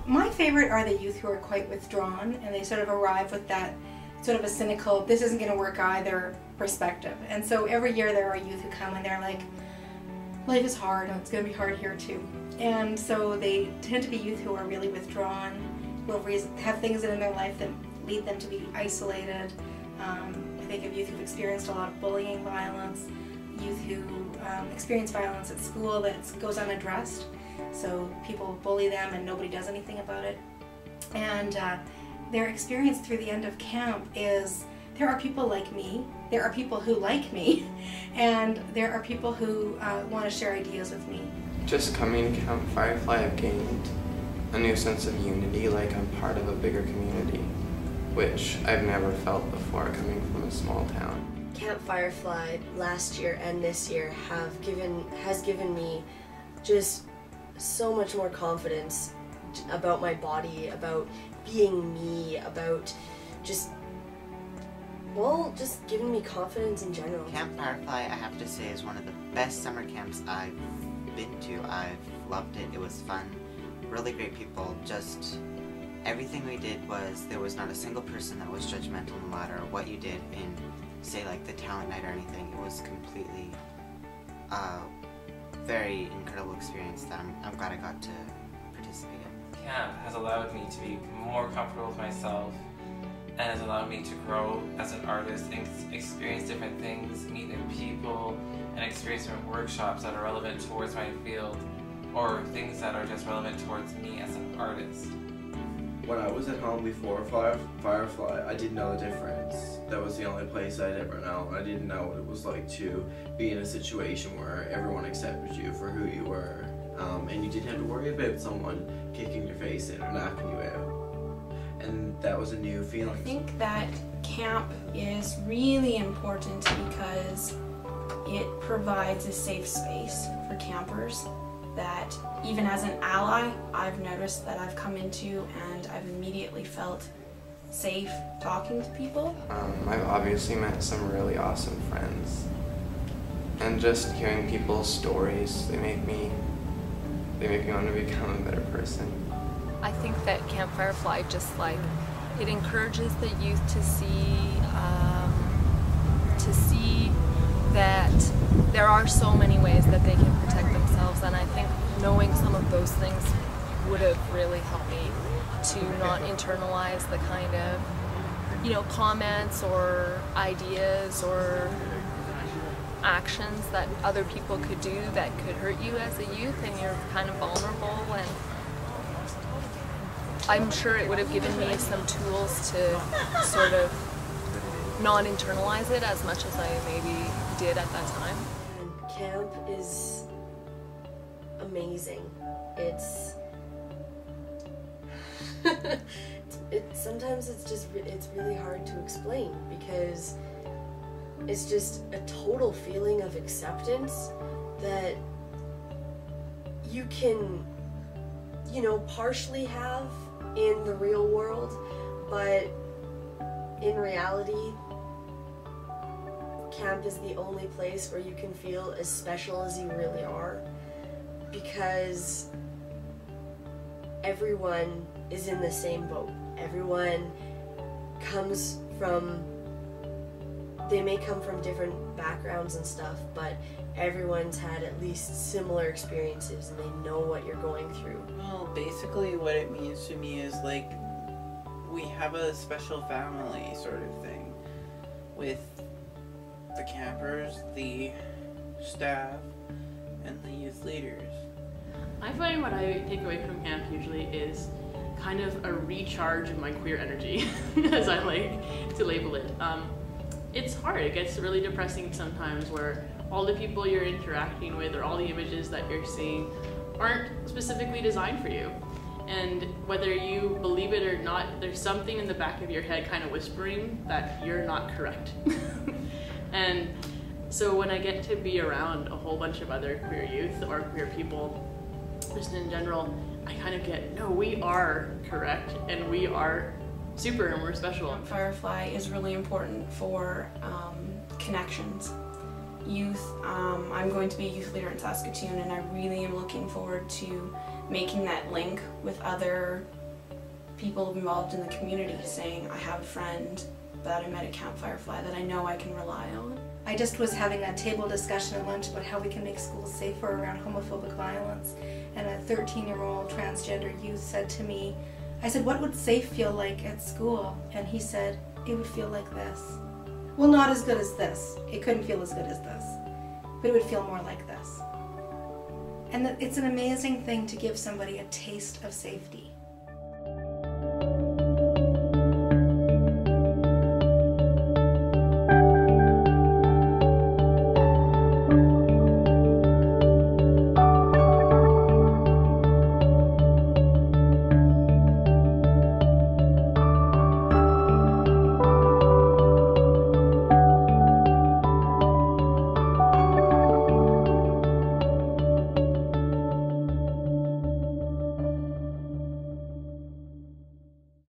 My favorite are the youth who are quite withdrawn, and they sort of arrive with that sort of a cynical, this isn't going to work either perspective. And so every year there are youth who come and they're like, life is hard, and it's going to be hard here too. And so they tend to be youth who are really withdrawn, who have things in their life that lead them to be isolated. I think of youth who've experienced a lot of bullying, violence, youth who experience violence at school that goes unaddressed. So people bully them and nobody does anything about it. And their experience through the end of camp is there are people like me, there are people who like me, and there are people who want to share ideas with me. Just coming to Camp Firefly, I've gained a new sense of unity, like I'm part of a bigger community, which I've never felt before coming from a small town. Camp Firefly last year and this year has given me just so much more confidence about my body, about being me, about just giving me confidence in general. Camp Firefly, I have to say, is one of the best summer camps I've been to. I've loved it. It was fun. Really great people. Just everything we did there was not a single person that was judgmental no matter what you did in, say, like the talent night or anything. It was completely very incredible experience that I'm glad I got to participate in. Camp has allowed me to be more comfortable with myself and has allowed me to grow as an artist and experience different things, meet new people, and experience different workshops that are relevant towards my field or things that are just relevant towards me as an artist. When I was at home before Firefly, I didn't know the difference. That was the only place I'd ever known. I didn't know what it was like to be in a situation where everyone accepted you for who you were, and you didn't have to worry about someone kicking your face in or knocking you out. And that was a new feeling. I think that camp is really important because it provides a safe space for campers that even as an ally, I've noticed that I've come into and I've immediately felt safe talking to people. I've obviously met some really awesome friends, and just hearing people's stories, they make me want to become a better person. I think that Camp Firefly it encourages the youth to see that there are so many ways that they can protect themselves, and I think knowing some of those things would have really helped me to not internalize the kind of, comments or ideas or actions that other people could do that could hurt you as a youth, and you're kind of vulnerable. And I'm sure it would have given me some tools to sort of not internalize it as much as I maybe did at that time. And camp is amazing. Sometimes it's really hard to explain because it's just a total feeling of acceptance that you can, partially have in the real world, but in reality, camp is the only place where you can feel as special as you really are, because everyone is in the same boat. Everyone they may come from different backgrounds and stuff, but everyone's had at least similar experiences and they know what you're going through. Well, basically what it means to me is like we have a special family sort of thing with the campers, the staff, and the youth leaders. I find what I take away from camp usually is kind of a recharge of my queer energy, as I like to label it. It's hard. It gets really depressing sometimes where all the people you're interacting with or all the images that you're seeing aren't specifically designed for you. And whether you believe it or not, there's something in the back of your head kind of whispering that you're not correct. And so when I get to be around a whole bunch of other queer youth or queer people, just in general, I kind of get, no, we are correct and we are super and we're special. Camp Firefly is really important for connections. Youth, I'm going to be a youth leader in Saskatoon, and I really am looking forward to making that link with other people involved in the community, saying, I have a friend that I met at Camp Firefly that I know I can rely on. I just was having a table discussion at lunch about how we can make schools safer around homophobic violence, and a 13-year-old transgender youth said to me, I said, what would safe feel like at school? And he said, it would feel like this. Well, not as good as this. It couldn't feel as good as this, but it would feel more like this. And it's an amazing thing to give somebody a taste of safety.